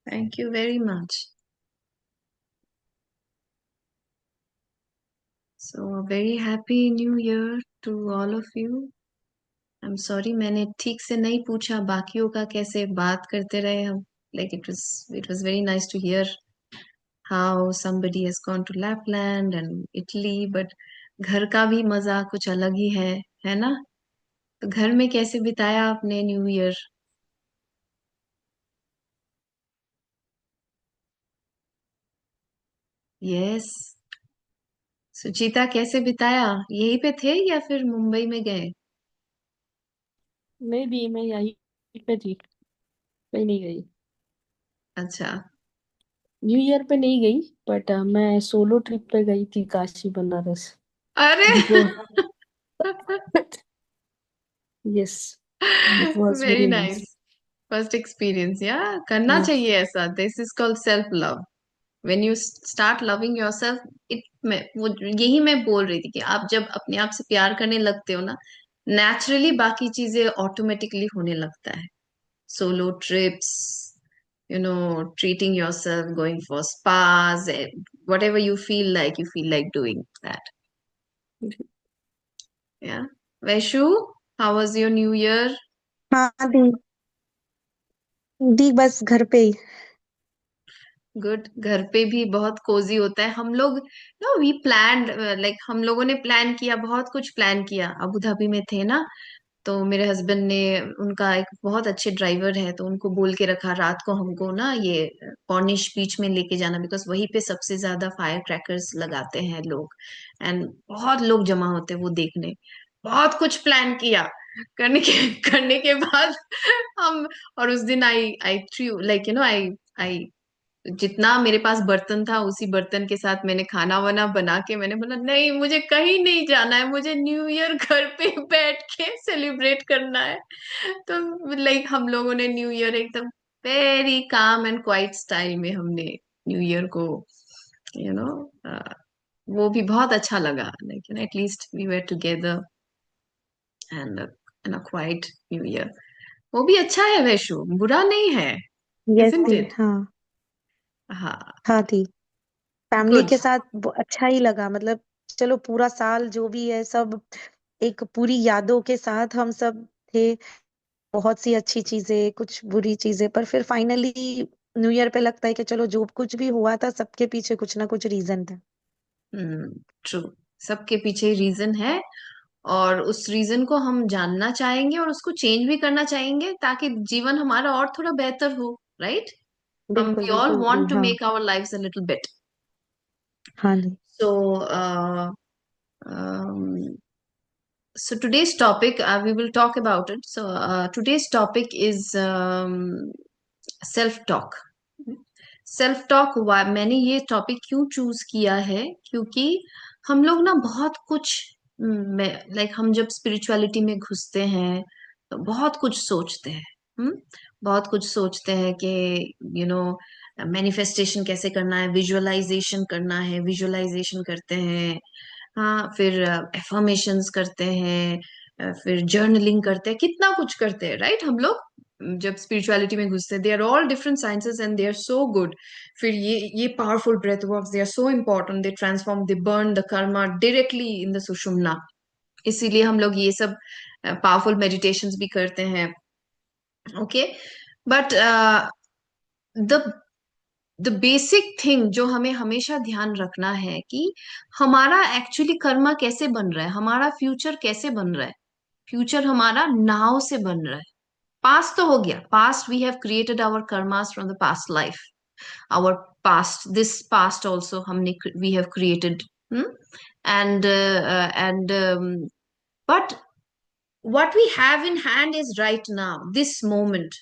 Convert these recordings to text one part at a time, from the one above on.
Thank you very much. So, a very happy new year to all of you. I'm sorry मैंने ठीक से नहीं पूछा बाकियों का कैसे बात करते रहे हम. Like it was very nice to hear how somebody has gone to Lapland and Italy, but घर का भी मजा कुछ अलग ही है ना? तो घर में कैसे बिताया आपने न्यू ईयर? यस. सुचिता कैसे बिताया? यहीं पे थे या फिर मुंबई में गए? नहीं दी, मैं यहीं पे थी, कहीं नहीं गई। अच्छा. न्यू ईयर पे नहीं गई, बट मैं सोलो ट्रिप पे गई थी, काशी बनारस। अरे. Because yes, it was very very nice. Nice. First experience या करना यस, चाहिए ऐसा. This is called self love. When you start loving yourself, it मैं वो यही मैं बोल रही थी कि आप जब अपने आप से प्यार करने लगते हो ना, नेचुरली बाकी चीजें ऑटोमेटिकली होने लगता है. Solo trips, treating yourself, going for spas, whatever you feel like doing that. Yeah. Vaishu, how was your new year? हाँ दी। दी बस घर पे ही। गुड. घर पे भी बहुत कोजी होता है. हम लोग नो वी प्लान, लाइक हम लोगों ने प्लान किया, बहुत कुछ प्लान किया. अबू धाबी में थे ना, तो मेरे हस्बैंड ने, उनका एक बहुत अच्छे ड्राइवर है, तो उनको बोल के रखा रात को हमको ना ये कॉर्निश बीच में लेके जाना, बिकॉज वहीं पे सबसे ज्यादा फायर क्रैकर्स लगाते हैं लोग, एंड बहुत लोग जमा होते हैं वो देखने. बहुत कुछ प्लान किया. करने के करने के बाद हम, और उस दिन आई आई थ्रू लाइक आई जितना मेरे पास बर्तन था उसी बर्तन के साथ मैंने खाना वाना बना के मैंने बोला नहीं, मुझे कहीं नहीं जाना है, मुझे न्यू ईयर घर पे बैठ के सेलिब्रेट करना है. तो लाइक हम लोगों ने न्यू ईयर एकदम very calm and quiet style में हमने न्यू ईयर को, यू नो वो भी बहुत अच्छा लगा. Like at least we were together and and a quiet new year. वो भी अच्छा है वैशु, बुरा नहीं है. यस इजंट दी। इट? हाँ। हाँ. हाँ दी। Family good. के साथ अच्छा ही लगा, मतलब चलो पूरा साल जो भी है सब एक पूरी यादों के साथ हम सब थे। बहुत सी अच्छी चीजें, कुछ बुरी चीजें, पर फिर फाइनली न्यू ईयर पे लगता है कि चलो जो कुछ भी हुआ था सबके पीछे कुछ ना कुछ रीजन था। ट्रू. सबके पीछे रीजन है, और उस रीजन को हम जानना चाहेंगे और उसको चेंज भी करना चाहेंगे ताकि जीवन हमारा और थोड़ा बेहतर हो. राइट. हम बिल्कुल वी ऑल बिल्कुल दी। वांट टू हाँ। Make our lives a little better. हाँ दी। So so today's topic, we will talk about it. So today's topic is self talk. Self talk. मैंने ये टॉपिक क्यों चूज किया है, क्योंकि हम लोग ना बहुत कुछ, लाइक हम जब स्पिरिचुअलिटी में घुसते हैं तो बहुत कुछ सोचते हैं. हम्म. बहुत कुछ सोचते हैं कि नो मैनिफेस्टेशन कैसे करना है, विजुअलाइजेशन करना है, विजुअलाइजेशन करते हैं. हाँ, फिर एफर्मेशंस करते हैं, फिर जर्नलिंग करते हैं, कितना कुछ करते हैं. राइट. हम लोग जब स्पिरिचुअलिटी में घुसते हैं, they are all different sciences and they are so good. फिर ये powerful breath works, they are so important, they transform, they burn the karma directly in the sushumna. इसीलिए हम लोग ये सब पावरफुल मेडिटेशंस भी करते हैं. Okay. But the the basic thing जो हमें हमेशा ध्यान रखना है कि हमारा एक्चुअली कर्मा कैसे बन रहा है, हमारा फ्यूचर कैसे बन रहा है. फ्यूचर हमारा नाव से बन रहा है. पास्ट तो हो गया, past we have created our karmas from the past life. our past, this past also हमने we have created. And but what we have in hand is right now, this moment.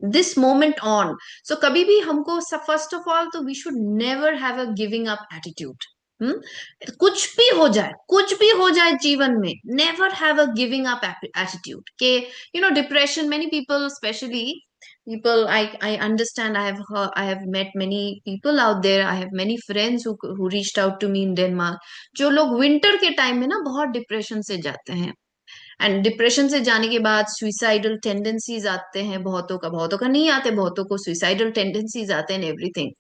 This moment on. So कभी भी हमको, first of all तो we should never have a giving up attitude. हम्म. कुछ भी हो जाए, कुछ भी हो जाए जीवन में, never have a giving up attitude के, depression. Many people, especially people, I understand. I have met many people out there. I have many friends who reached out to me in Denmark, जो लोग winter के time में ना बहुत depression से जाते हैं. एंड डिप्रेशन से जाने के बाद सुइसाइडल टेंडेंसीज आते हैं, बहुतों का नहीं आते, बहुतों को सुइसाइडल टेंडेंसीज आते हैं everything.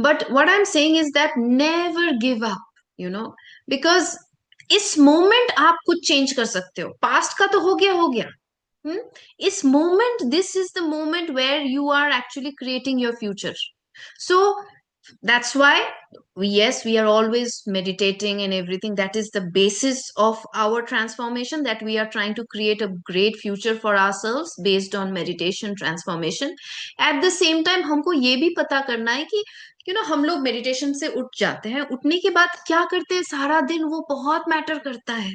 But what I am saying is that never give up, you know, because इस मोमेंट आप कुछ चेंज कर सकते हो. पास्ट का तो हो गया हो गया. हम्म. इस moment, this is the moment where you are actually creating your future. So that's why yes, we are always meditating and everything. That is the basis of our transformation, that we are trying to create a great future for ourselves based on meditation transformation. At the same time हमको ये भी पता करना है कि हम लोग meditation से उठ जाते हैं, उठने के बाद क्या करते हैं सारा दिन, वो बहुत मैटर करता है.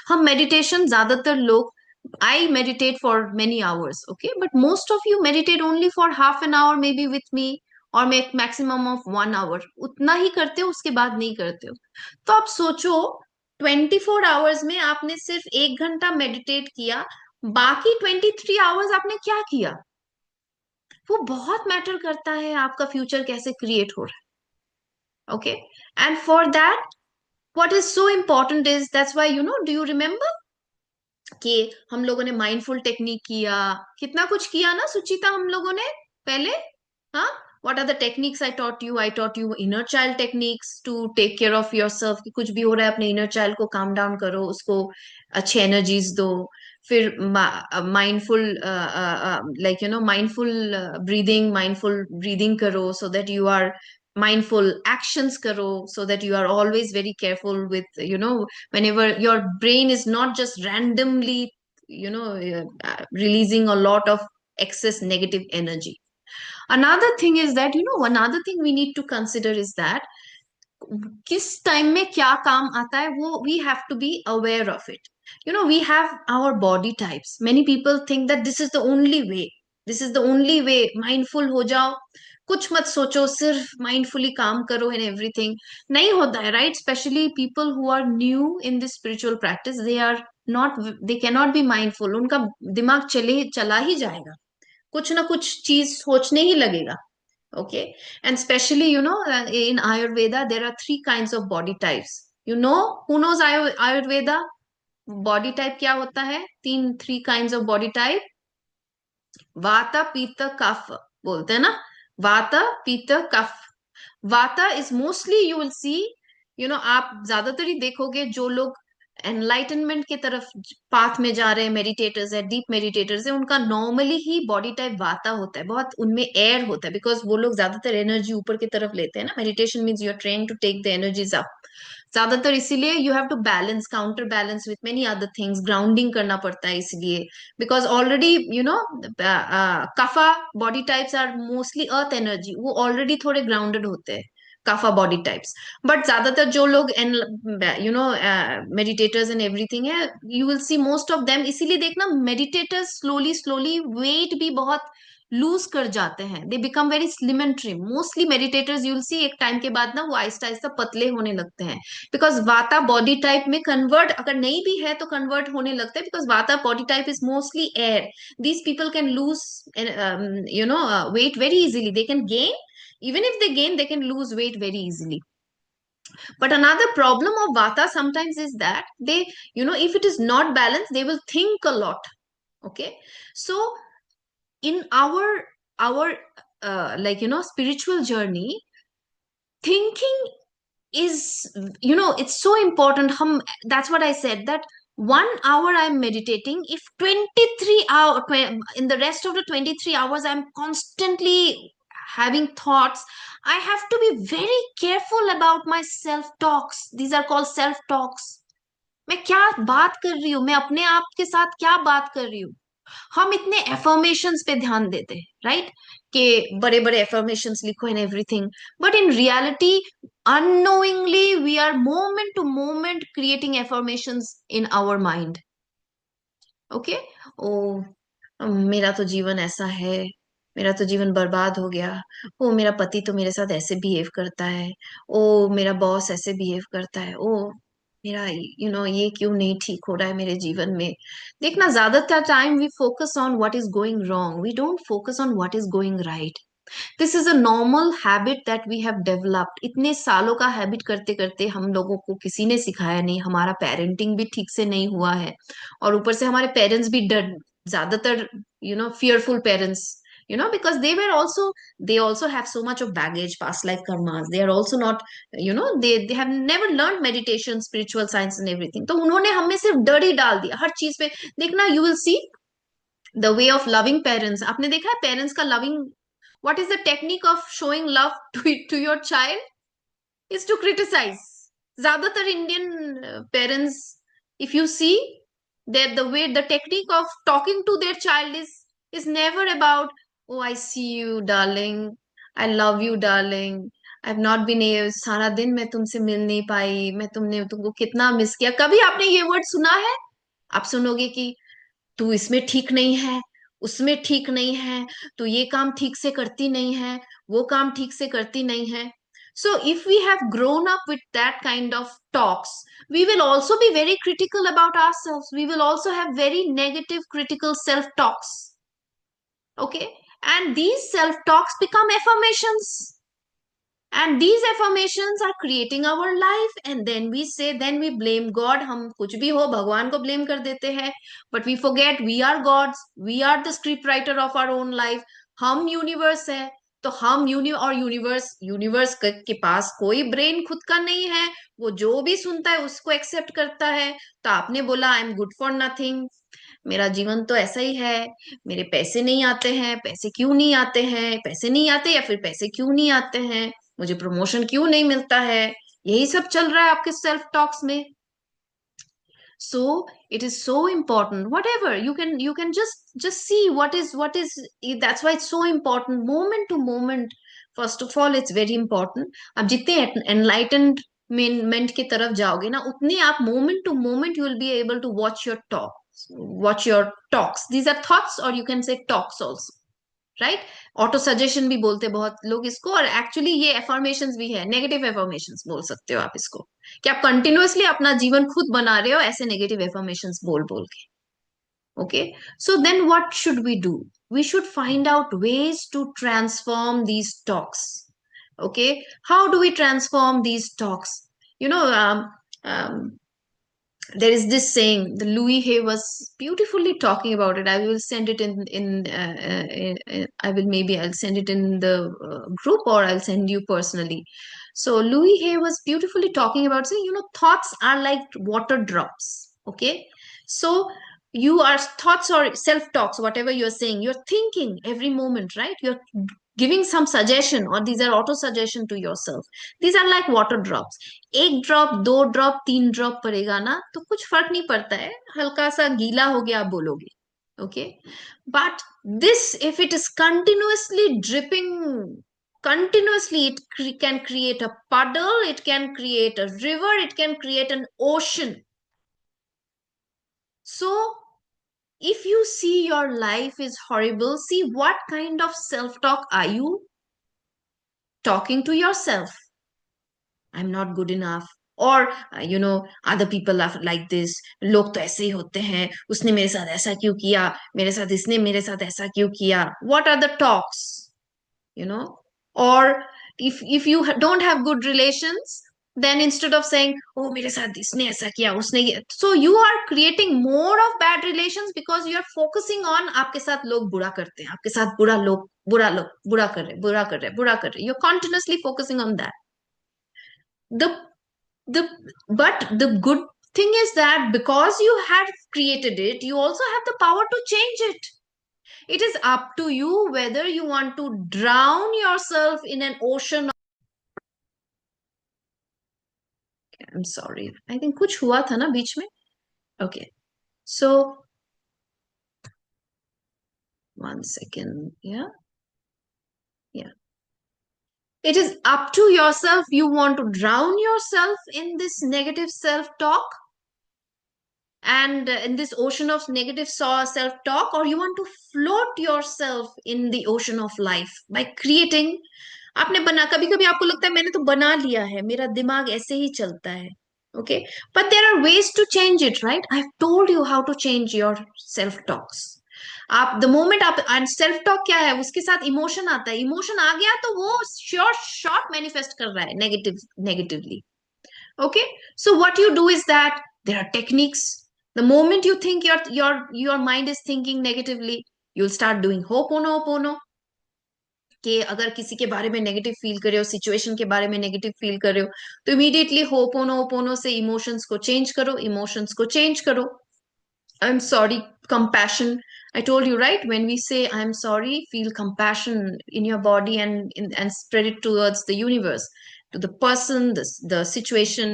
हम मेडिटेशन, ज्यादातर लोग, I meditate for many hours, okay, but most of you meditate only for half an hour maybe with me, और मैक्सिमम ऑफ 1 आवर, उतना ही करते हो, उसके बाद नहीं करते हो. तो आप सोचो, 24 आवर्स में आपने सिर्फ 1 घंटा मेडिटेट किया, बाकी 23 आवर्स आपने क्या किया. वो बहुत मैटर करता है आपका फ्यूचर कैसे क्रिएट हो रहा है. Okay. And for that, what is so important is, that's why, do you remember कि हम लोगों ने माइंडफुल टेक्निक किया, कितना कुछ किया ना सुचिता हम लोगों ने पहले. हाँ. what are the techniques I taught you? I taught you inner child techniques to take care of yourself, कि कुछ भी हो रहा है अपने inner child को calm down करो, उसको अच्छे energies दो. फिर माइंडफुल, माइंडफुल ब्रीदिंग करो, so that you are mindful. Actions karo, so that you are always very careful with, whenever your brain is not just randomly, releasing a lot of excess negative energy. Another thing is that, another thing we need to consider is that किस time में क्या काम आता है, वो we have to be aware of it. We have our body types. Many people think that this is the only way, this is the only way, mindful हो जाओ, कुछ मत सोचो, सिर्फ माइंडफुली काम करो एंड एवरीथिंग. नहीं होता है, right? Specially people who are new in this spiritual practice, they are not, they can not be mindful. उनका दिमाग चला ही जाएगा, कुछ ना कुछ चीज सोचने ही लगेगा. Okay. And especially, in Ayurveda there are 3 kinds of body types. Who knows Ayurveda? Body type क्या होता है? 3 kinds of body type. वाता पित्त कफ बोलते हैं ना. वाता पित्त कफ. वाता is mostly, you will see, आप ज्यादातर ही देखोगे जो लोग एनलाइटनमेंट की तरफ पाथ में जा रहे हैं, मेडिटेटर्स है, डीप मेडिटेटर्स है, उनका नॉर्मली ही बॉडी टाइप वाता होता है, बहुत उनमें एयर होता है, बिकॉज वो लोग ज्यादातर एनर्जी ऊपर की तरफ लेते हैं ना. Meditation means you are train to take the energies up. ज्यादातर इसीलिए you have to balance, counter balance with many other things, grounding करना पड़ता है इसलिए, because already kapha body types are mostly earth energy, वो ऑलरेडी थोड़े ग्राउंडेड होते हैं, काफा बॉडी टाइप्स. बट ज्यादातर जो लोग मेडिटेटर्स एंड एवरीथिंग है, you will see most of them, इसीलिए देखना मेडिटेटर्स स्लोली स्लोली वेट भी बहुत लूज कर जाते हैं, they become very slim and trim. Mostly meditators you will सी एक टाइम के बाद ना वो आहिस्ता आहिस्ता पतले होने लगते हैं, बिकॉज वाता बॉडी टाइप में कन्वर्ट अगर नहीं भी है तो कन्वर्ट होने लगता है, बिकॉज वाता body type is mostly air. These people can lose weight very easily, they can gain, even if they gain they can lose weight very easily. But another problem of vata sometimes is that they, if it is not balanced, they will think a lot. Okay. So in our spiritual journey, thinking is, it's so important. That's what I said, that 1 hour I'm meditating, if 23 hour in the rest of the 23 hours I'm constantly having thoughts, I have to be very careful about my self talks. These are called self talks. मैं क्या बात कर रही हूँ, मैं अपने आप के साथ क्या बात कर रही हूँ. हम इतने एफर्मेशंस पे ध्यान देते हैं, राइट, कि बड़े बड़े एफर्मेशंस लिखो and everything, but in reality unknowingly we are moment to moment creating affirmations in our mind. Okay. ओ मेरा तो जीवन ऐसा है, मेरा तो जीवन बर्बाद हो गया. ओ मेरा पति तो मेरे साथ ऐसे बिहेव करता है. ओ मेरा बॉस ऐसे बिहेव करता है. ओ मेरा ये क्यों नहीं ठीक हो रहा है मेरे जीवन में. देखना, ज्यादातर time we focus on what is going wrong, we don't focus on what is going right. This is a normal habit that we have developed. इतने सालों का हैबिट करते करते हम लोगों को किसी ने सिखाया नहीं, हमारा पेरेंटिंग भी ठीक से नहीं हुआ है, और ऊपर से हमारे पेरेंट्स भी डर, ज्यादातर fearful parents, because they also have so much of baggage, past life karmas. They are also not, they have never learned meditation, spiritual science and everything. तो उन्होंने हमें सिर्फ डर ही डाल दिया हर चीज पे। देखना, you will see the way of loving parents. आपने देखा है पेरेंट्स का loving, what is the technique of showing love to your child is to criticize. ज्यादातर Indian parents, if you see, that the technique of talking to their child is never about, oh I see you darling, I love you darling, I've not been here, सारा दिन मैं तुमसे मिल नहीं पाई, मैं तुमको कितना miss किया। कभी आपने ये वर्ड सुना है? आप सुनोगे कि तू इसमें ठीक नहीं है, उसमें ठीक नहीं है, तू ये काम ठीक से करती नहीं है, वो काम ठीक से करती नहीं है। So if we have grown up with that kind of talks, we will also be very critical about ourselves. We will also have very negative, critical self talks. Okay? And these self talks become affirmations. And these affirmations are creating our life. And then we blame God. हम कुछ भी हो भगवान को blame कर देते हैं. But we forget we are gods. We are the script writer of our own life. हम universe है, तो हम और यूनिवर्स के पास कोई ब्रेन खुद का नहीं है। वो जो भी सुनता है उसको एक्सेप्ट करता है। तो आपने बोला I am good for nothing, मेरा जीवन तो ऐसा ही है, मेरे पैसे नहीं आते हैं, पैसे क्यों नहीं आते हैं, पैसे नहीं आते या फिर पैसे क्यों नहीं आते हैं, मुझे प्रमोशन क्यों नहीं मिलता है, यही सब चल रहा है आपके सेल्फ टॉक्स में। So it is so important, whatever you can just see what is that's why it's so important, moment to moment. First of all, it's very important, आप जितने enlightenment की तरफ जाओगे ना, उतने आप moment to moment you will be able to watch your talks. These are thoughts, or you can say talks also, right? Auto suggestion भी बोलते बहुत लोग इसको, और एक्चुअली ये एफर्मेशंस भी है, नेगेटिव एफर्मेशंस बोल सकते हो आप इसको, कि आप कंटिन्यूअसली अपना जीवन खुद बना रहे हो ऐसे नेगेटिव एफर्मेशंस बोल बोल के। Okay, so then what should we do? We should find out ways to transform these talks. Okay, how do we transform these talks? you know um, um, there is this saying, the Louis Hay was beautifully talking about it. I will send it I will, maybe I'll send it in the group, or I'll send you personally. So Louis Hay was beautifully talking about saying, thoughts are like water drops. Okay, so thoughts or self talks, whatever you're saying, you're thinking every moment, right? You're giving some suggestion, or these are auto suggestion to yourself. These are like water drops. एक drop, दो drop, तीन drop पड़ेगा ना तो कुछ फर्क नहीं पड़ता है, हल्का सा गीला हो गया आप बोलोगे। Okay, but this, if it is continuously dripping, continuously, can create a puddle, it can create a river, it can create an ocean. So if you see your life is horrible, see what kind of self talk are you talking to yourself? I'm not good enough, or other people are like this, लोग तो ऐसे ही होते हैं, उसने मेरे साथ ऐसा क्यों किया, मेरे साथ इसने मेरे साथ ऐसा क्यों किया। What are the talks? you know or if you don't have good relations, then instead of saying, oh मेरे साथ इसने ऐसा किया, उसने so you are creating more of bad relations, because you are focusing on आपके साथ लोग बुरा करते हैं, आपके साथ बुरा लोग बुरा कर रहे, बुरा कर रहे, बुरा कर रहे, you're continuously focusing on that. The the but the good thing is that because you had created it, you also have the power to change it. It is up to you whether you want to drown yourself in an ocean. I'm sorry, I think kuch hua tha na beech mein. Okay, so one second. Yeah, it is up to yourself. You want to drown yourself in this negative self talk, and in this ocean of negative self talk, or you want to float yourself in the ocean of life by creating. आपने बना, कभी कभी आपको लगता है मैंने तो बना लिया है, मेरा दिमाग ऐसे ही चलता है। Okay, but there are ways to change it, right? I've told you how to change your self talks. आप द मोमेंट आप, एंड सेल्फ टॉक क्या है, उसके साथ इमोशन आता है, इमोशन आ गया तो वो श्योर शॉर्ट मैनिफेस्ट कर रहा है negatively. Okay, so what you do is that there are techniques. The moment you think your mind is thinking negatively, you'll start doing ho'oponopono. कि अगर किसी के बारे में नेगेटिव फील कर रहे हो, सिचुएशन के बारे में नेगेटिव फील कर रहे हो, तो इमीडिएटली हो'oponopono से इमोशंस को चेंज करो, इमोशंस को चेंज करो. I'm sorry, compassion. I told you, right? When we say I'm sorry, feel compassion in your body and spread it towards the universe, to the person, the situation.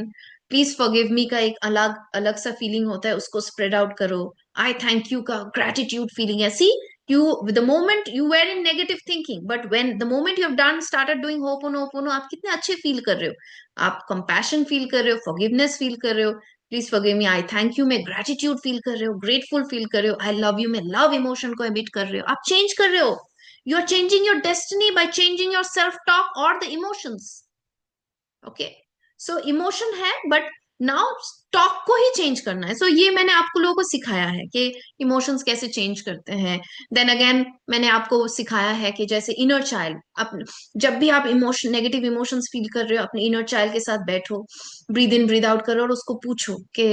Please forgive me का एक अलग अलग सा feeling होता है, उसको spread out करो. I thank you का gratitude feeling है. See, you the moment you were in negative thinking, but when the moment you have done started doing ho'oponopono, आप कितने अच्छे फील कर रहे हो. आप compassion फील कर रहे हो, forgiveness फील कर रहे हो. Please forgive me, I thank you में ग्रेटिट्यूड फील कर रहे हो, ग्रेटफुल फील कर रहे हो, आई लव यू में लव इमोशन को एमिट कर रहे हो. आप चेंज कर रहे हो. You are changing your destiny by changing your self talk और the emotions. Okay, so emotion है, बट नाउ टॉक को ही चेंज करना है. सो ये मैंने आपको लोगों को सिखाया है कि इमोशंस कैसे चेंज करते हैं. देन अगेन मैंने आपको सिखाया है कि जैसे इनर चाइल्ड, अपने जब भी आप इमोशन नेगेटिव इमोशंस फील कर रहे हो, अपने इनर चाइल्ड के साथ बैठो, ब्रीद इन ब्रीद आउट करो और उसको पूछो कि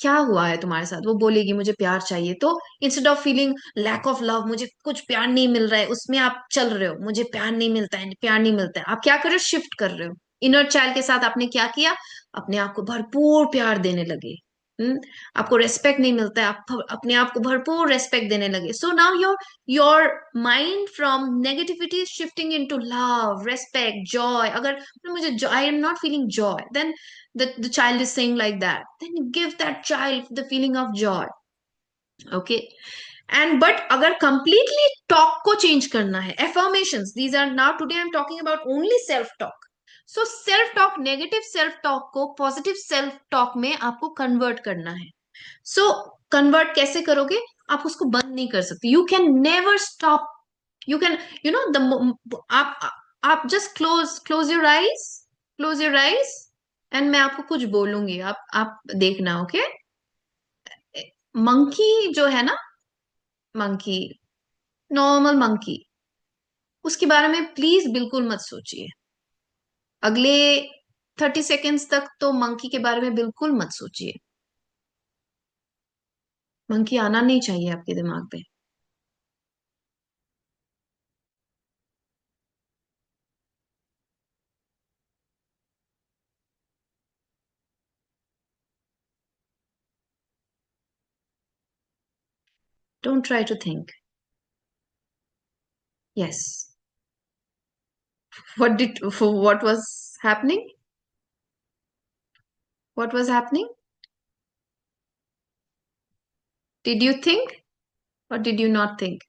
क्या हुआ है तुम्हारे साथ. वो बोलेगी मुझे प्यार चाहिए. तो instead of feeling lack of love, मुझे कुछ प्यार नहीं मिल रहा है, उसमें आप चल रहे हो, मुझे प्यार नहीं मिलता है, प्यार नहीं मिलता है, आप क्या कर रहे हो, शिफ्ट कर रहे हो. इनर चाइल्ड के साथ आपने क्या किया, अपने आप को भरपूर प्यार देने लगे. हम्म आपको रेस्पेक्ट नहीं मिलता है, आप अपने आप को भरपूर रेस्पेक्ट देने लगे. So now your mind from negativity shifting into love, respect, joy. अगर मुझे I am not feeling joy, then the child is saying like that, then you give that child the feeling of joy. Okay, and but अगर completely talk को change करना है, affirmations, these are now today I'm talking about only self talk. So self talk, negative self talk को positive self talk में आपको convert करना है. So convert कैसे करोगे, आप उसको बंद नहीं कर सकते. You can never stop. You can, आप just close your eyes, close your eyes, and मैं आपको कुछ बोलूंगी, आप देखना. ओके, मंकी जो है ना, मंकी, नॉर्मल मंकी, उसके बारे में प्लीज बिल्कुल मत सोचिए. अगले 30 सेकेंड्स तक तो मंकी के बारे में बिल्कुल मत सोचिए. मंकी आना नहीं चाहिए आपके दिमाग पे. Don't try to think. Yes, what was happening, what was happening, did you think और डिड यू नॉट थिंक?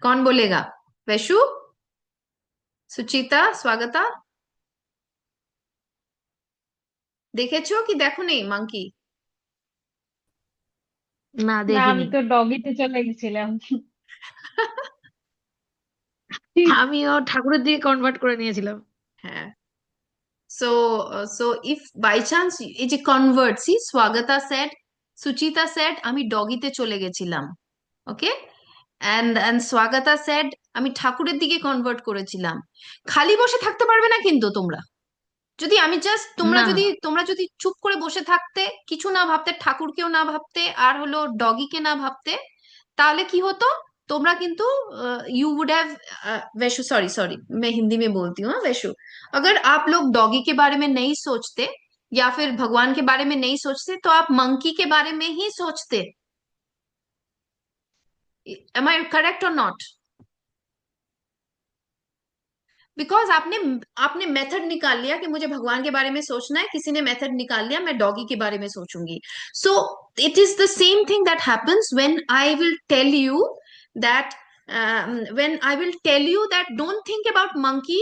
कौन बोलेगा? वैशु, सुचिता, स्वागता, দেখেছো কি দেখো নেই মাঙ্কি? না, না, আমি দেখিনি। তো ডগিতে চলে গেছিলাম। আমিও ঠাকুরের দিকে কনভার্ট করে নিয়েছিলাম। হ্যাঁ. So, so if by chance এই যে convert, see, Swagata said, Suchita said আমি ডগিতে চলে গেছিলাম. ওকে, and Swagata said আমি ঠাকুরের দিকে কনভার্ট করেছিলাম. খালি বসে থাকতে পারবে না কিন্তু তোমরা. যদি আমি জাস্ট না, তোমরা যদি চুপ করে বসে থাকতে, কিছু না ভাবতে, ঠাকুরকেও না ভাবতে, আর হলো ডগিকে না ভাবতে, ताले की हो तो तोमरा किंतु you would have, Vaishu, sorry sorry, मैं हिंदी में बोलती हूँ. वैशु, अगर आप लोग डॉगी के बारे में नहीं सोचते या फिर भगवान के बारे में नहीं सोचते, तो आप मंकी के बारे में ही सोचते. एम आई करेक्ट और नॉट? बिकॉज आपने आपने मेथड निकाल लिया कि मुझे भगवान के बारे में सोचना है, किसी ने मेथड निकाल लिया मैं डॉगी के बारे में सोचूंगी. So it is the same thing that happens when I will tell you that, when I will tell you that don't think about monkey.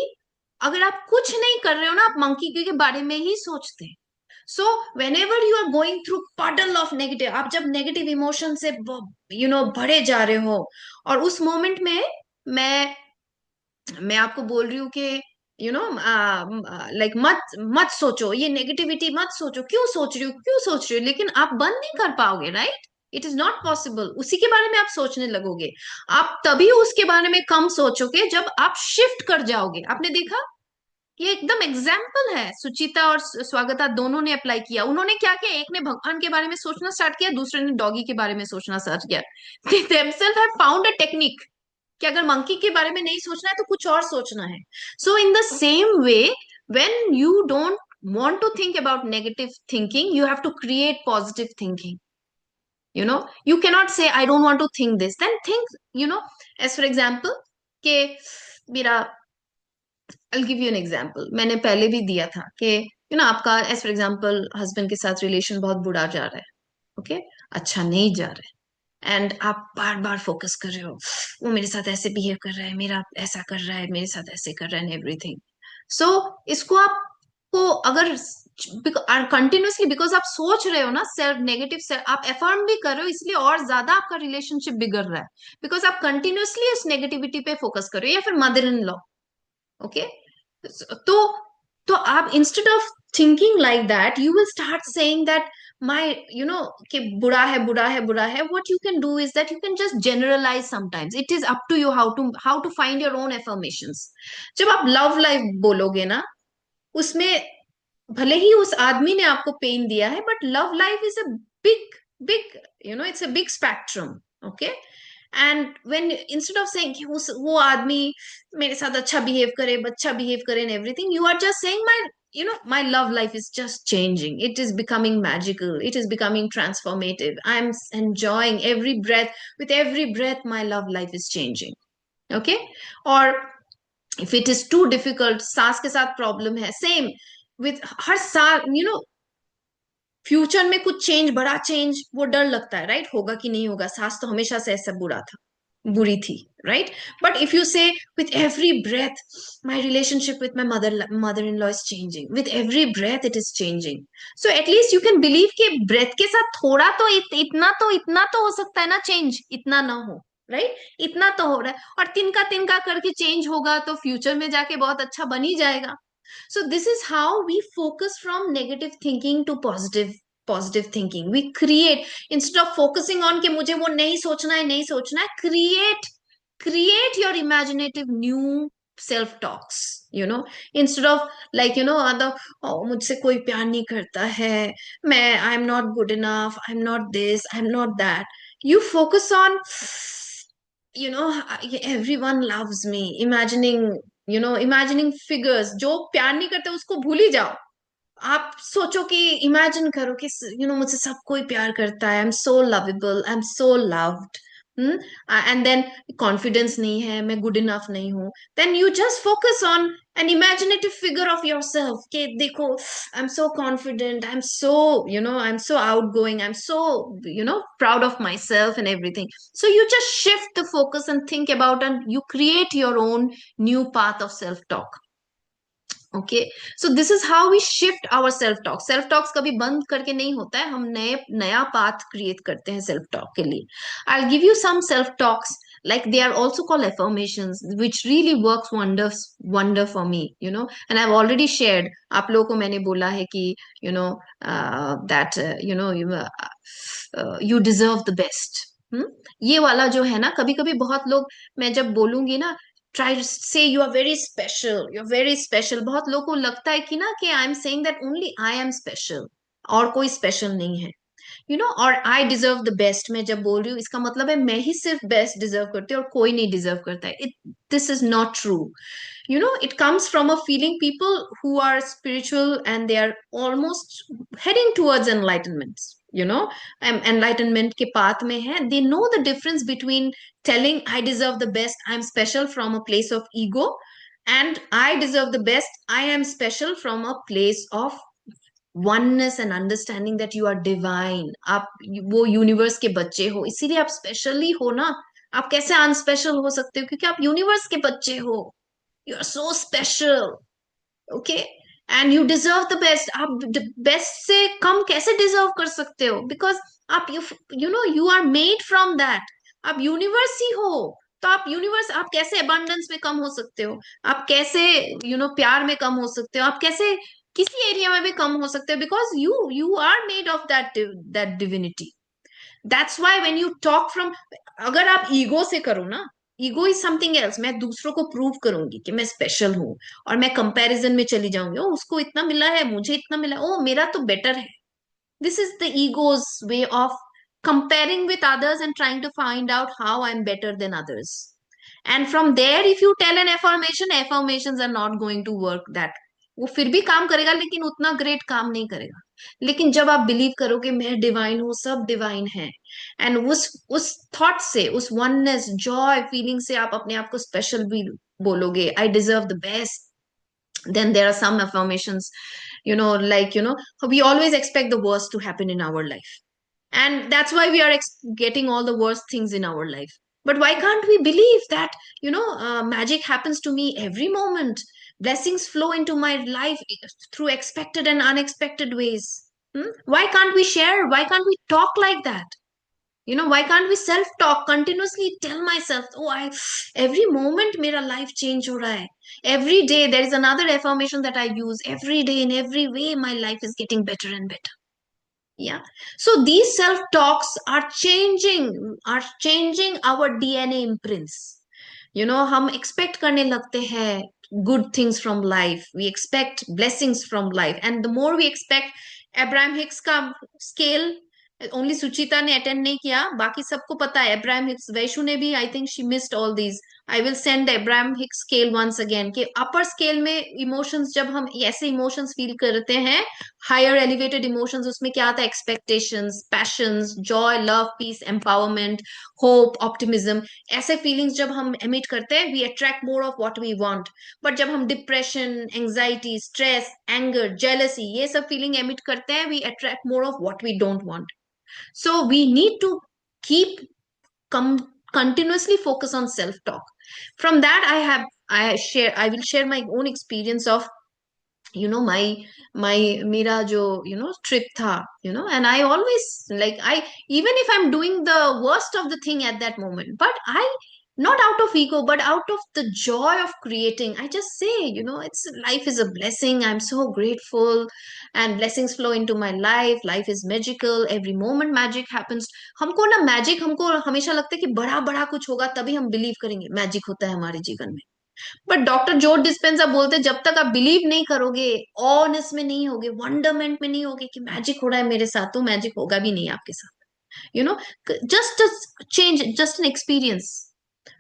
अगर आप कुछ नहीं कर रहे हो ना, आप मंकी के बारे में ही सोचते हैं. So whenever you are going through puddle of negative, आप जब नेगेटिव इमोशन से भरे जा रहे हो, और उस मोमेंट में मैं मैं आपको बोल रही हूँ कि यू नो लाइक मत मत सोचो, ये नेगेटिविटी मत सोचो, क्यों सोच रही हो, क्यों सोच रही हो, लेकिन आप बंद नहीं कर पाओगे, right? It is not possible. उसी के बारे में आप सोचने लगोगे। आप तभी उसके बारे में कम सोचोगे जब आप शिफ्ट कर जाओगे। आपने देखा, ये एकदम एग्जाम्पल है, सुचिता और स्वागता दोनों ने अप्लाई किया। उन्होंने क्या किया, एक ने भगवान के बारे में सोचना स्टार्ट किया, दूसरे ने डॉगी के बारे में सोचना स्टार्ट किया। they themselves have found a technique कि अगर मंकी के बारे में नहीं सोचना है तो कुछ और सोचना है। So in the same way, when you don't want to think about negative thinking, you have to create positive thinking. You cannot say I don't want to think this, then think, as for example, कि मेरा, I'll give you an example, मैंने पहले भी दिया था कि आपका as for example husband के साथ रिलेशन बहुत बुरा जा रहा है, ओके, अच्छा नहीं जा रहा है, एंड आप बार बार फोकस कर रहे हो, वो मेरे साथ ऐसे बिहेव कर रहा है, मेरा ऐसा कर रहा है, मेरे साथ ऐसे कर रहा है, एवरीथिंग। सो इसको आपको अगर कंटिन्यूसली, बिकॉज आप सोच रहे हो ना सेल्फ नेगेटिव, सेल्फ आप एफर्म भी कर रहे हो, इसलिए और ज्यादा आपका रिलेशनशिप बिगड़ रहा है, बिकॉज आप कंटिन्यूसली इस नेगेटिविटी पे फोकस कर रहे हो, या फिर मदर इन लॉ, ओके। तो तो आप instead of thinking like that, you will start saying that my कि बुरा है, बुरा है, बुरा है। What you can do is that you can just generalise. Sometimes it is up to you how to find your own affirmations. जब आप love life बोलोगे ना, उसमें भले ही उस आदमी ने आपको पेन दिया है, but love life is a big big, it's a big spectrum, okay. And when instead of saying कि वो आदमी मेरे साथ अच्छा बिहेव करे and everything, you are just saying my love life is just changing, it is becoming magical, it is becoming transformative, I'm enjoying every breath, with every breath my love life is changing, okay। और if it is too difficult, सास के साथ problem है, same with her साल, future में कुछ change, बड़ा change, वो डर लगता है, राइट? होगा कि नहीं होगा, सास तो हमेशा से ऐसा बुरी थी, right? But if you say with every breath my relationship with my mother in law is changing, with every breath it is changing, so at least you can believe कि ब्रेथ के साथ थोड़ा तो इतना तो हो सकता है ना चेंज, इतना ना हो, राइट? इतना तो हो रहा है, और तिनका तिनका करके चेंज होगा तो फ्यूचर में जाके बहुत अच्छा बन ही जाएगा। So this is how we focus from negative thinking to positive thinking. We create, instead of focusing on कि मुझे वो नहीं सोचना है, create your imaginative new self talks, instead of like other, oh, मुझसे कोई प्यार नहीं करता है, मैं I'm not good enough, I'm not this, I'm not that. You focus on, everyone loves me, imagining figures, जो प्यार नहीं करते उसको भूल ही जाओ। आप सोचो कि इमेजिन करो कि मुझसे सब कोई प्यार करता है, I am so lovable, I am so loved, and then confidence नहीं है, मैं गुड इनफ नहीं हूँ, then you just focus on an imaginative figure of yourself कि देखो I am so confident, I am so outgoing, I am so proud of myself and everything. So you just shift the focus and think about, and you create your own new path of self talk, okay. So this is how we shift our self talk. Self talks कभी बंद करके नहीं होता है, हम नया path create करते हैं सेल्फ टॉक के लिए। I give you some self talks, like they are also called affirmations, which really works wonder for me, and I've already shared, आप लोगों को मैंने बोला है कि that you deserve the best, ये वाला जो है ना, कभी कभी बहुत लोग, मैं जब बोलूंगी ना, try to say you are very special, you're very special, बहुत लोगों को लगता है कि ना कि I am saying that only I am special, और कोई स्पेशल नहीं है, और आई डिजर्व द बेस्ट मैं जब बोल रही हूँ, इसका मतलब है मैं ही सिर्फ बेस्ट डिजर्व करती हूँ और कोई नहीं डिजर्व करता है। This is not true. It comes from a feeling, people who are spiritual and they are almost heading towards enlightenment, enlightenment के path में है, they know the difference between telling I deserve the best, I'm special, from a place of ego, and I deserve the best, I am special, from a place of oneness and understanding that you are divine, आप वो universe के बच्चे हो, इसीलिए आप specially हो ना। आप कैसे अनस्पेशल हो सकते हो, क्योंकि आप यूनिवर्स के बच्चे हो, you are so special, okay, and you deserve the best. आप बेस्ट से कम कैसे डिजर्व कर सकते हो, बिकॉज आप you know you are made from that, आप यूनिवर्स ही हो, तो आप यूनिवर्स, आप कैसे अबंडेंस में कम हो सकते हो, आप कैसे प्यार में कम हो सकते हो, आप कैसे किसी एरिया में भी कम हो सकते हो, because you are made of that divinity. That's why when you talk from, अगर आप ईगो से करो ना, ईगो इज समथिंग एल्स, मैं दूसरों को प्रूव करूंगी कि मैं स्पेशल हूँ, और मैं कंपैरिजन में चली जाऊंगी, ओ उसको इतना मिला है, मुझे इतना मिला, ओ मेरा तो बेटर है। This is the ego's way of comparing with others and trying to find out how I'm better than others. And from there, if you tell an affirmation, affirmations are not going to work that. वो फिर भी काम करेगा लेकिन उतना great काम नहीं करेगा। लेकिन जब आप बिलीव करोगे मैं डिवाइन हूँ, सब डिवाइन है, एंड उस थॉट से, उस वननेस जॉय फीलिंग से आप अपने आप को स्पेशल भी बोलोगे, I deserve the best, then there are some affirmations, like, we always expect the worst to happen in our life, and that's why we are getting all the worst things in our life. But why can't we believe that, magic happens to me every moment, blessings flow into my life through expected and unexpected ways? Why can't we share, why can't we talk like that? Why can't we self talk continuously, tell myself, oh, I every moment mera life change ho raha hai, every day there is another affirmation that I use, every day in every way my life is getting better and better. Yeah. So these self talks are changing our DNA imprints. हम expect करने लगते हैं good things from life, we expect blessings from life, and the more we expect, Abraham Hicks का scale, only Suchita ने attend नहीं किया, बाकी सबको पता है अब्राहम हिक्स, वैशु ने भी, I think she missed all these. I will send Abraham Hicks scale once again, कि अपर स्केल में इमोशंस, जब हम ऐसे इमोशंस फील करते हैं, हायर एलिवेटेड इमोशंस, उसमें क्या आता है, expectations, passions, joy, love, peace, empowerment, hope, optimism, ऐसे फीलिंग्स जब हम एमिट करते हैं, we attract more of what we want. But जब हम depression, anxiety, stress, anger, jealousy, ये सब फीलिंग एमिट करते हैं, we attract more of what we don't want. So we need to keep continuously focus on self talk. From that, I will share my own experience of, my मेरा जो trip था, and I always, like, I, even if I'm doing the worst of the thing at that moment, but I, not out of ego but out of the joy of creating, I just say, it's, life is a blessing, I'm so grateful, and blessings flow into my life, life is magical, every moment magic happens। हमको ना magic, हमको हमेशा लगता है कि बड़ा बड़ा कुछ होगा तभी हम बिलीव करेंगे मैजिक होता है हमारे जीवन में। बट डॉक्टर जो डिस्पेंसा बोलते हैं, जब तक आप बिलीव नहीं करोगे, ऑनेस में नहीं होगे, वंडरमेंट में नहीं होगे कि मैजिक हो रहा है मेरे साथ, तो मैजिक होगा भी नहीं आपके साथ। Just change, just an experience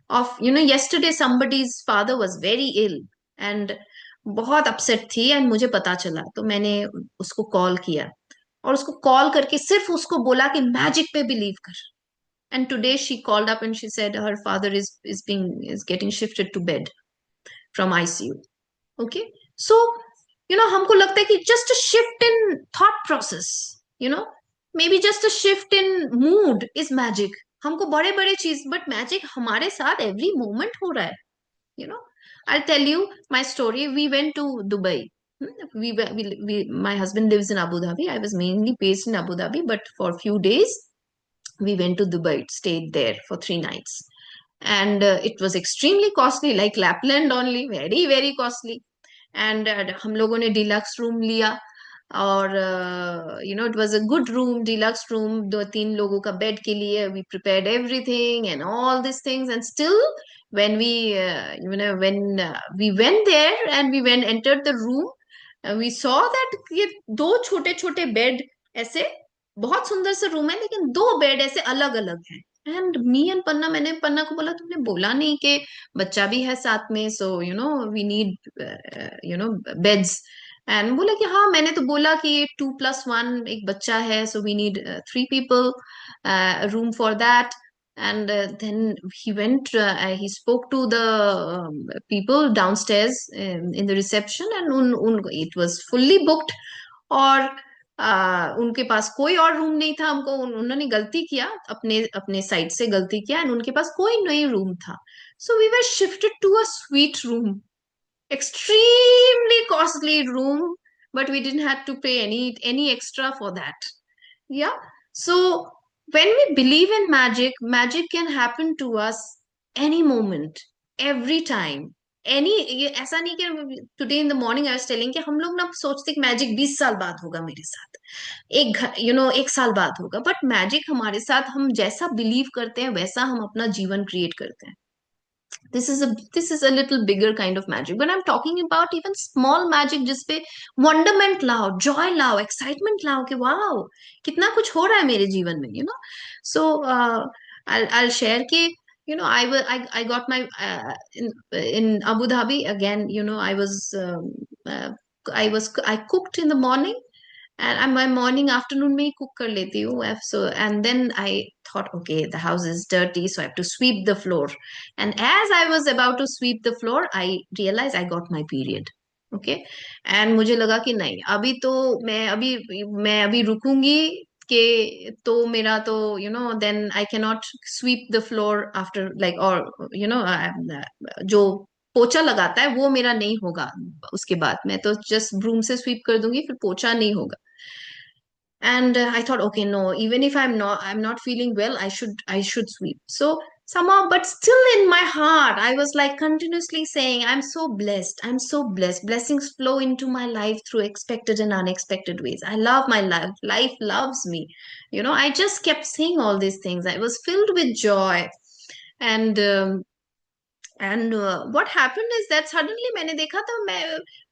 of, yesterday somebody's father was very ill, and बहुत अपसेट थी, एंड मुझे पता चला, तो मैंने उसको कॉल किया, और उसको कॉल करके सिर्फ उसको बोला कि मैजिक पे बिलीव कर। And today she called up and she said her father is getting shifted to bed from ICU. Okay. So हमको लगता है कि just a shift in thought process, you know may be just a shift in mood is magic. हमको बड़े बड़े चीज, but magic हमारे साथ एवरी मोमेंट हो रहा है। you know I'll tell you my story. We went to Dubai. My husband lives in Abu Dhabi. I was mainly based in Abu Dhabi, but for a few days we went to Dubai, stayed there for 3 nights, and it was extremely costly, like Lapland only, very very costly. And हम लोगों ने deluxe room लिया, और it was a good room, deluxe room, 2-3 लोगों का bed के लिए, we prepared everything and all this things, and still when we when we went there and we went entered the room, we saw that ये दो छोटे छोटे bed ऐसे, बहुत सुंदर सा रूम है लेकिन दो बेड ऐसे अलग अलग हैं। एंड मी एंड पन्ना, मैंने पन्ना को बोला तुमने बोला नहीं कि बच्चा भी है साथ में, so we need beds. And बोला कि हाँ मैंने तो बोला कि 2+1, एक बच्चा है, so we need 3 people room for that. And then he went, he spoke to the people downstairs in the reception, and it was fully booked, और उनके पास कोई और रूम नहीं था। हमको उन्होंने गलती किया, अपने अपने साइड से गलती किया, एंड उनके पास कोई नहीं रूम था। So we were shifted to a suite room, extremely costly room, but we didn't have to pay any extra for that. Yeah. So when we believe in magic, magic can happen to us any moment, every time, any, ये ऐसा नहीं कि today in the morning I was telling कि हम लोग ना सोचते कि मैजिक 20 साल बाद होगा मेरे साथ, एक साल बाद होगा, बट मैजिक हमारे साथ, हम जैसा बिलीव करते हैं वैसा हम अपना जीवन क्रिएट करते हैं. This is a little bigger kind of magic, but I'm talking about even small magic जिसपे wonderment लाओ, joy लाओ, excitement लाओ कि wow, कितना कुछ हो रहा है मेरे जीवन में, so I'll share कि I got my in Abu Dhabi again, uh, I cooked in the morning, and my morning afternoon में ही cook कर लेती हूँ. So and then I thought, okay, the house is dirty, so I have to sweep the floor. And as I was about to sweep the floor, I realized I got my period. Okay, and मुझे लगा कि नहीं, अभी तो मैं अभी रुकूंगी कि तो मेरा तो then I cannot sweep the floor after, like, or जो पोछा लगाता है वो मेरा नहीं होगा. उसके बाद मैं तो जस्ट ब्रूम से स्वीप कर दूंगी, फिर पोछा नहीं होगा. And I thought, okay, no, even if I'm not feeling well, I should sweep. So somehow, but still in my heart, I was like continuously saying, I'm so blessed, I'm so blessed, blessings flow into my life through expected and unexpected ways. I love my life loves me. I just kept saying all these things. I was filled with joy. And what happened is that suddenly मैंने देखा था,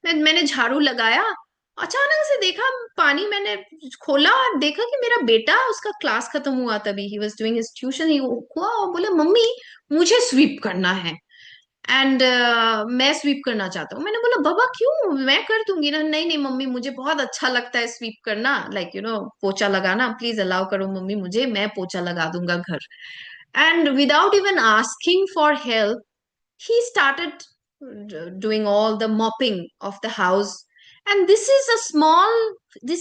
मैंने झाड़ू लगाया, अचानक से देखा पानी, मैंने खोला और देखा कि मेरा बेटा, उसका क्लास खत्म हुआ तभी, he was doing his tuition, ही हुआ और बोले, मम्मी मुझे स्वीप करना है. एंड मैं स्वीप करना चाहता हूँ. मैंने बोला, बाबा क्यों, मैं कर दूंगी ना. नहीं नहीं मम्मी, मुझे बहुत अच्छा लगता है स्वीप करना, लाइक पोछा लगाना, प्लीज अलाउ करो मम्मी मुझे, मैं पोछा लगा दूंगा घर. And without even asking for help, he started doing all the mopping of the house. And this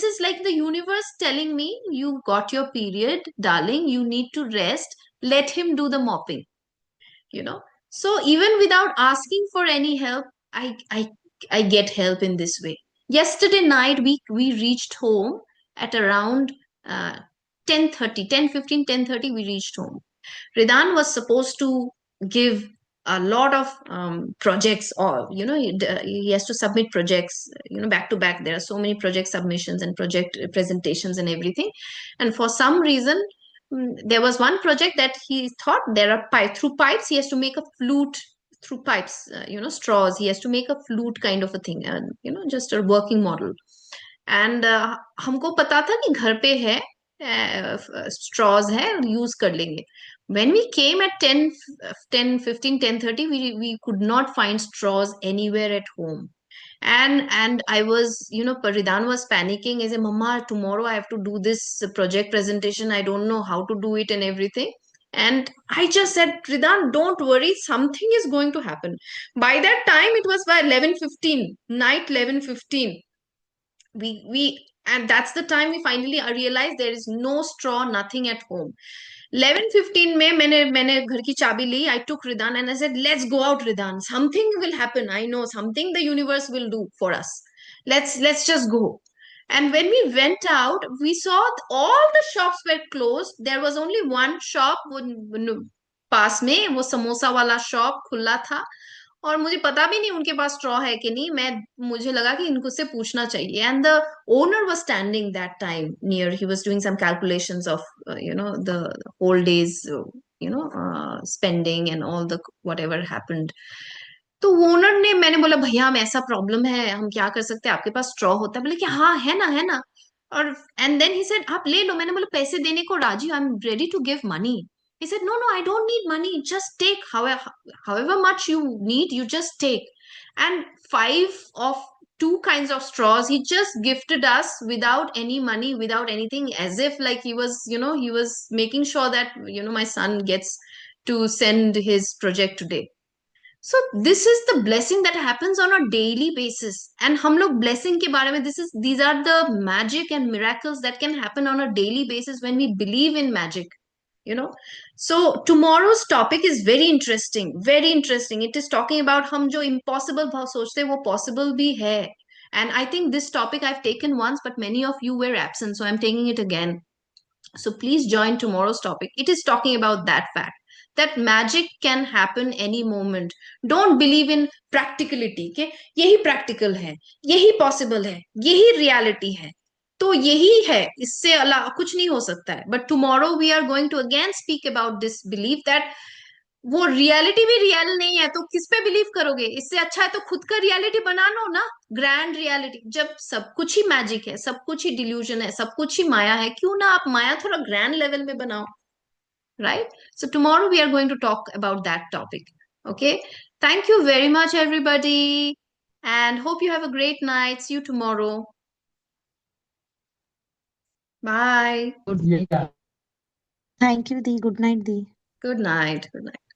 is like the universe telling me, you got your period, darling, you need to rest, let him do the mopping. you know so even without asking for any help, I get help in this way. Yesterday night we reached home at around 10:30, 10:15, 10:30 we reached home. Ridan was supposed to give a lot of projects, or he has to submit projects, back to back. There are so many project submissions and project presentations and everything. And for some reason, there was one project that he thought, there are through pipes he has to make a flute, through pipes, straws, he has to make a flute kind of a thing, and just a working model. And हमको पता था कि घर पे है, straws है, use कर लेंगे. When we came at 10:15, 10:30, we could not find straws anywhere at home. And I was, Paridan was panicking. He said, Mama, tomorrow I have to do this project presentation, I don't know how to do it and everything. And I just said, Ridan, don't worry, something is going to happen. By that time it was by 11:15, night 11:15. We And that's the time we finally realized there is no straw, nothing at home. 11:15 में मैंने घर की चाबी ली. I took Ridan and I said, let's go out, Ridan, something will happen, I know something the universe will do for us. Let's just go. And when we went out, we saw all the shops were closed. There was only one shop पास में, वो समोसा वाला shop खुला था. और मुझे पता भी नहीं उनके पास स्ट्रॉ है कि नहीं. मुझे लगा कि इनको से पूछना चाहिए. And the owner was standing that time near, he was doing some calculations of the whole day's spending and all the whatever happened. तो ओनर ने, मैंने बोला, भैया हम ऐसा प्रॉब्लम है, हम क्या कर सकते हैं, आपके पास स्ट्रॉ होता है? बोले कि हाँ है ना, है ना. और एंड देन ही सेड, आप ले लो. मैंने बोला, पैसे देने को राजी, I am ready to give money. He said, no, no, I don't need money. Just take however much you need, you just take. And five of two kinds of straws, he just gifted us without any money, without anything, as if like he was making sure that, my son gets to send his project today. So this is the blessing that happens on a daily basis. And हम लोग blessing के बारे में, these are the magic and miracles that can happen on a daily basis when we believe in magic. So tomorrow's topic is very interesting, very interesting. It is talking about हम जो impossible सोचते हैं वो possible भी है. And I think this topic I've taken once, but many of you were absent, so I'm taking it again. So please join tomorrow's topic. It is talking about that fact that magic can happen any moment. Don't believe in practicality के यही practical है, यही possible है, यही reality है, तो यही है, इससे अलावा कुछ नहीं हो सकता है. But tomorrow we are going to again speak about this belief that वो रियलिटी भी रियल नहीं है, तो किस पे बिलीव करोगे? इससे अच्छा है तो खुद का रियलिटी बना लो ना, ग्रैंड रियलिटी. जब सब कुछ ही मैजिक है, सब कुछ ही डिल्यूजन है, सब कुछ ही माया है, क्यों ना आप माया थोड़ा ग्रैंड लेवल में बनाओ, right? So tomorrow we are going to talk about that topic. Okay, thank you very much everybody, and hope you have a great night. See you tomorrow. Bye. Good night. Thank you the, good night the. Good night. Good night.